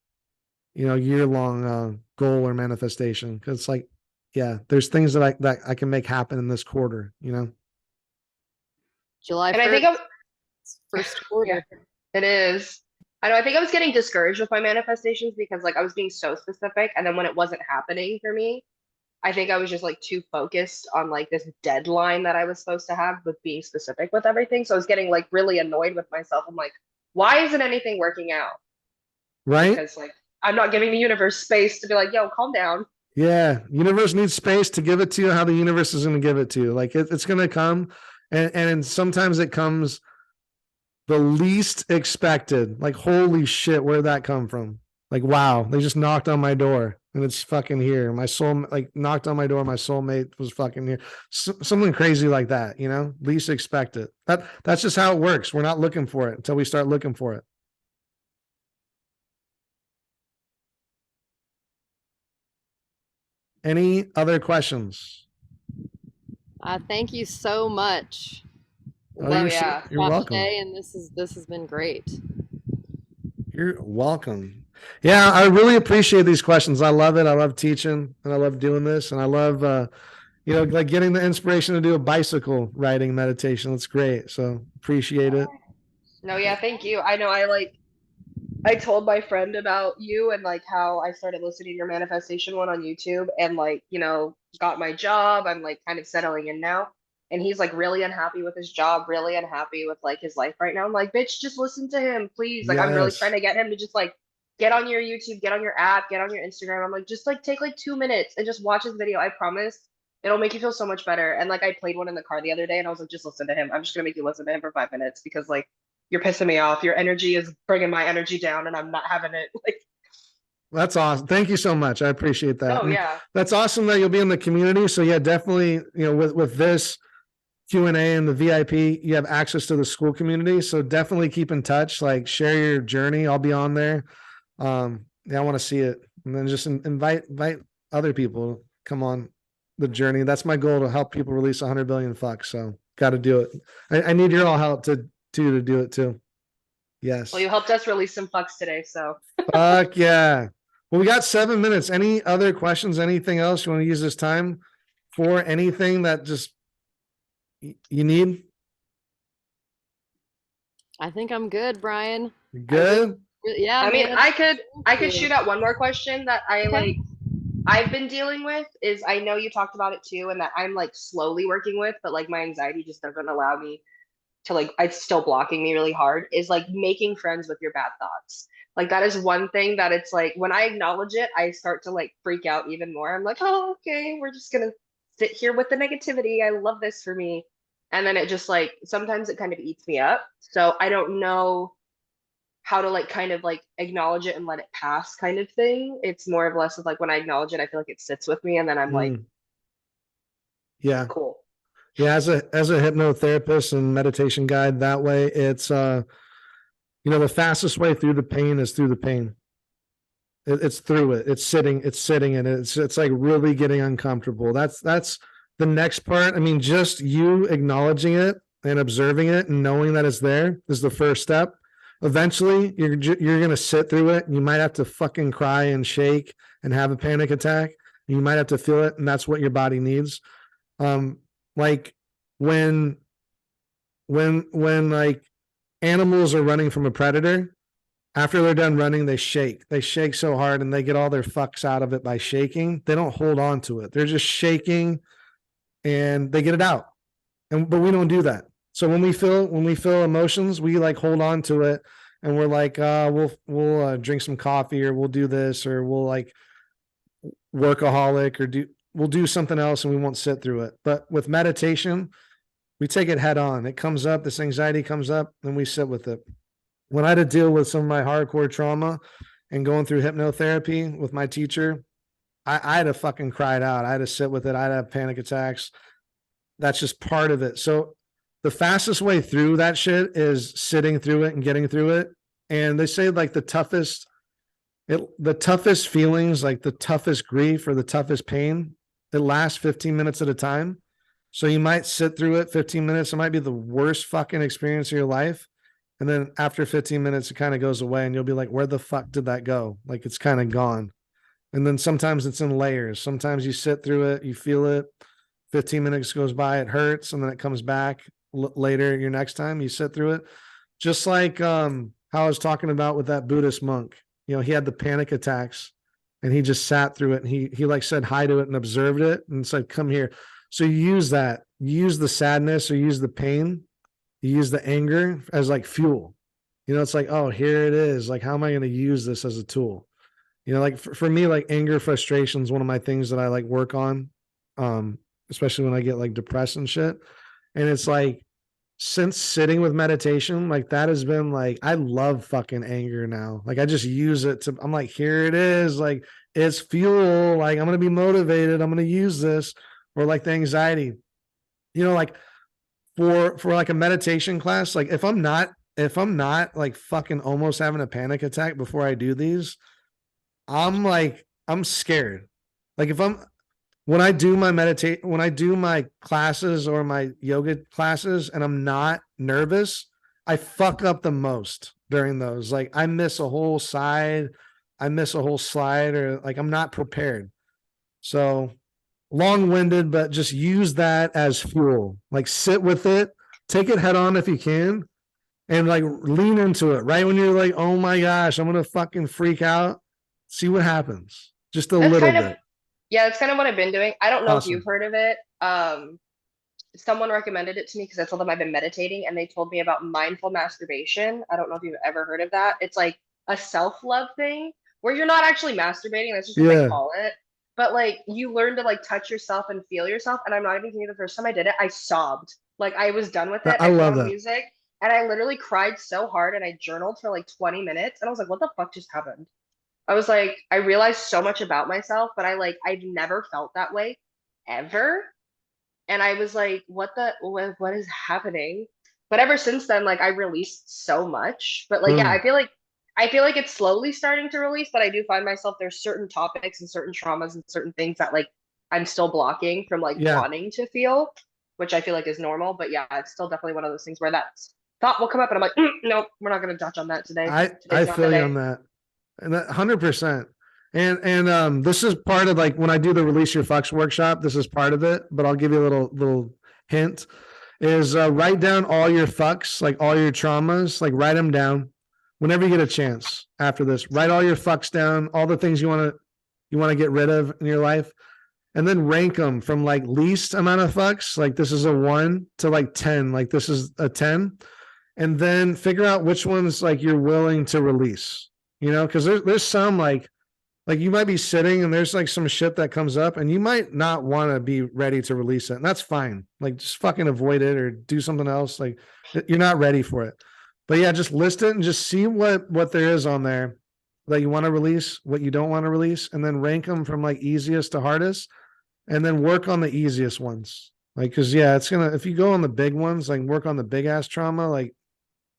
goal or manifestation. Cause it's like, yeah, there's things that I can make happen in this quarter, July And I 1st, think I'm first quarter. It is. I know. I think I was getting discouraged with my manifestations because like I was being so specific, and then when it wasn't happening for me, I think I was just like too focused on like this deadline that I was supposed to have with being specific with everything. So I was getting like really annoyed with myself. I'm like, why isn't anything working out? right? Because like I'm not giving the universe space to be like, yo, calm down. Yeah, universe needs space to give it to you how the universe is going to give it to you. Like, it's going to come, and sometimes it comes the least expected. Like, holy shit, where'd that come from? Like, wow, they just knocked on my door and it's fucking here. My soul like knocked on my door. My soulmate was fucking here. Something crazy like that, least expected. That's just how it works. We're not looking for it until we start looking for it. Any other questions? Thank you so much. Oh, Oh, you're, yeah. you're welcome. Today, and this has been great. You're welcome. Yeah, I really appreciate these questions. I love it. I love teaching and I love doing this. And I love, like getting the inspiration to do a bicycle riding meditation. That's great. So appreciate it. No, yeah, thank you. I know I told my friend about you and like how I started listening to your manifestation one on YouTube and like, got my job. I'm like kind of settling in now. And he's like really unhappy with his job, really unhappy with like his life right now. I'm like, bitch, just listen to him, please. Like, I'm really Yes. trying to get him to just like get on your YouTube, get on your app, get on your Instagram. I'm like, just like take like 2 minutes and just watch his video. I promise it'll make you feel so much better. And like, I played one in the car the other day and I was like, just listen to him. I'm just gonna make you listen to him for 5 minutes because like, you're pissing me off. Your energy is bringing my energy down and I'm not having it. Like, That's awesome. Thank you so much. I appreciate that. oh And yeah. that's awesome that you'll be in the community. So yeah, definitely, with this Q&A and the VIP, you have access to the school community. So definitely keep in touch, like share your journey. I'll be on there. Yeah, I want to see it. And then just invite other people to come on the journey. That's my goal, to help people release 100 billion fucks. So got to do it. I need your all help to do it too. Yes. Well, you helped us release some fucks today. So Fuck yeah. Well, we got 7 minutes. Any other questions? Anything else you want to use this time for? Anything that just you need? I think I'm good, Brian. Good. Yeah, I mean, man. I could shoot out one more question that Okay. I've been dealing with is I know you talked about it too, and that I'm like slowly working with, but like my anxiety just doesn't allow me to like, it's still blocking me really hard, is like making friends with your bad thoughts. Like that is one thing that it's like when I acknowledge it, I start to like freak out even more. I'm like, oh, okay, we're just gonna sit here with the negativity. I love this for me. And then it just like sometimes it kind of eats me up. So I don't know how to like kind of like acknowledge it and let it pass kind of thing. It's more or less of like when I acknowledge it, I feel like it sits with me and then I'm like, Yeah. cool. Yeah. As a hypnotherapist and meditation guide, that way it's, the fastest way through the pain is through the pain. It's through it. It's sitting in it. It's like really getting uncomfortable. That's the next part. I mean, just you acknowledging it and observing it and knowing that it's there is the first step. Eventually, you're gonna sit through it. You might have to fucking cry and shake and have a panic attack. You might have to feel it, and that's what your body needs. Like when like animals are running from a predator, after they're done running, they shake. They shake so hard and they get all their fucks out of it by shaking. They don't hold on to it. They're just shaking and they get it out. But we don't do that. So when we feel emotions, we like hold on to it and we're like, we'll drink some coffee or we'll do this or we'll like workaholic or we'll do something else and we won't sit through it. But with meditation, we take it head on. It comes up, this anxiety comes up, and we sit with it. When I had to deal with some of my hardcore trauma and going through hypnotherapy with my teacher, I had to fucking cry it out. I had to sit with it. I had to have panic attacks. That's just part of it. So the fastest way through that shit is sitting through it and getting through it. And they say like the toughest feelings, like the toughest grief or the toughest pain, it lasts 15 minutes at a time. So you might sit through it 15 minutes. It might be the worst fucking experience of your life. And then after 15 minutes, it kind of goes away and you'll be like, where the fuck did that go? Like it's kind of gone. And then sometimes it's in layers. Sometimes you sit through it, you feel it. 15 minutes goes by, it hurts. And then it comes back later. Your next time you sit through it. Just like how I was talking about with that Buddhist monk, you know, he had the panic attacks and he just sat through it. And he like said hi to it and observed it and said, come here. So you use that, you use the sadness or use the pain, you use the anger as like fuel. You know, it's like, oh, here it is. Like, how am I going to use this as a tool? You know, like for me, like anger, frustration is one of my things that I like work on, especially when I get like depressed and shit. And it's like, since sitting with meditation, like that has been like, I love fucking anger now. Like I just use it to, I'm like, here it is. Like it's fuel. Like I'm going to be motivated. I'm going to use this. Or like the anxiety, you know, like for like a meditation class, like if I'm not like fucking almost having a panic attack before I do these, I'm scared. Like when I do my classes or my yoga classes and I'm not nervous, I fuck up the most during those. Like I miss a whole slide or like I'm not prepared. So long-winded, but just use that as fuel. Like sit with it, take it head on if you can, and like lean into it right when you're like, oh my gosh, I'm gonna fucking freak out. See what happens. Just a little bit. Yeah, that's kind of what I've been doing. I don't know if you've Awesome. heard of it. Someone recommended it to me because I told them I've been meditating and they told me about mindful masturbation. I don't know if you've ever heard of that. It's like a self-love thing where you're not actually masturbating. That's just what they call it. But like you learn to like touch yourself and feel yourself. And I'm not even kidding. The first time I did it, I sobbed. Like I was done with it. I put love on that. music and I literally cried so hard and I journaled for like 20 minutes. And I was like, what the fuck just happened? I was like, I realized so much about myself, but I've never felt that way ever. And I was like, what is happening? But ever since then, like I released so much. But like, yeah, I feel like it's slowly starting to release, but I do find myself there's certain topics and certain traumas and certain things that like I'm still blocking from like wanting to feel, which I feel like is normal. But yeah, it's still definitely one of those things where that thought will come up and I'm like, nope, we're not gonna touch on that today. I feel you on that. And that 100%. And this is part of like when I do the release your fucks workshop, this is part of it, but I'll give you a little hint is write down all your fucks, like all your traumas, like write them down whenever you get a chance after this. Write all your fucks down, all the things you want to get rid of in your life, and then rank them from like least amount of fucks, like this is a 1 to like 10, like this is a 10, and then figure out which ones like you're willing to release. You know, because there's some like you might be sitting and there's like some shit that comes up and you might not want to be ready to release it. And that's fine. Like just fucking avoid it or do something else. Like you're not ready for it. But yeah, just list it and just see what there is on there that you want to release, what you don't want to release, and then rank them from like easiest to hardest and then work on the easiest ones. Like, cause yeah, if you go on the big ones, like work on the big ass trauma, like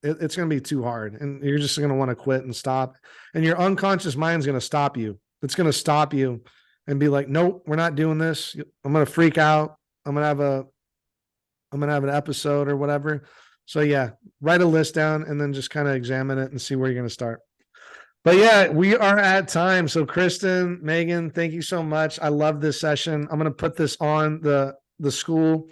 it's going to be too hard, and you're just going to want to quit and stop. And your unconscious mind's going to stop you. It's going to stop you and be like, nope, we're not doing this. I'm going to freak out. I'm going to have an episode or whatever. So yeah, write a list down and then just kind of examine it and see where you're going to start. But yeah, we are at time. So Kristen, Megan, thank you so much. I love this session. I'm going to put this on the school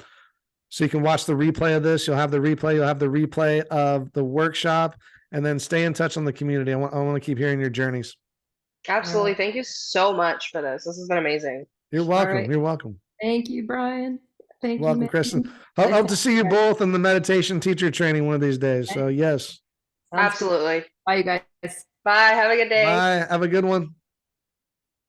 so you can watch the replay of this. You'll have the replay of the workshop, and then stay in touch on the community. I want to keep hearing your journeys. Absolutely. Thank you so much for this. This has been amazing. You're welcome. right. You're welcome. Thank you, Brian. Thank you, Welcome, Megan. Kristen. Hope to see you both in the meditation teacher training one of these days. So yes. Sounds good. Absolutely. Bye, you guys. Bye. Have a good day. Bye. Have a good one.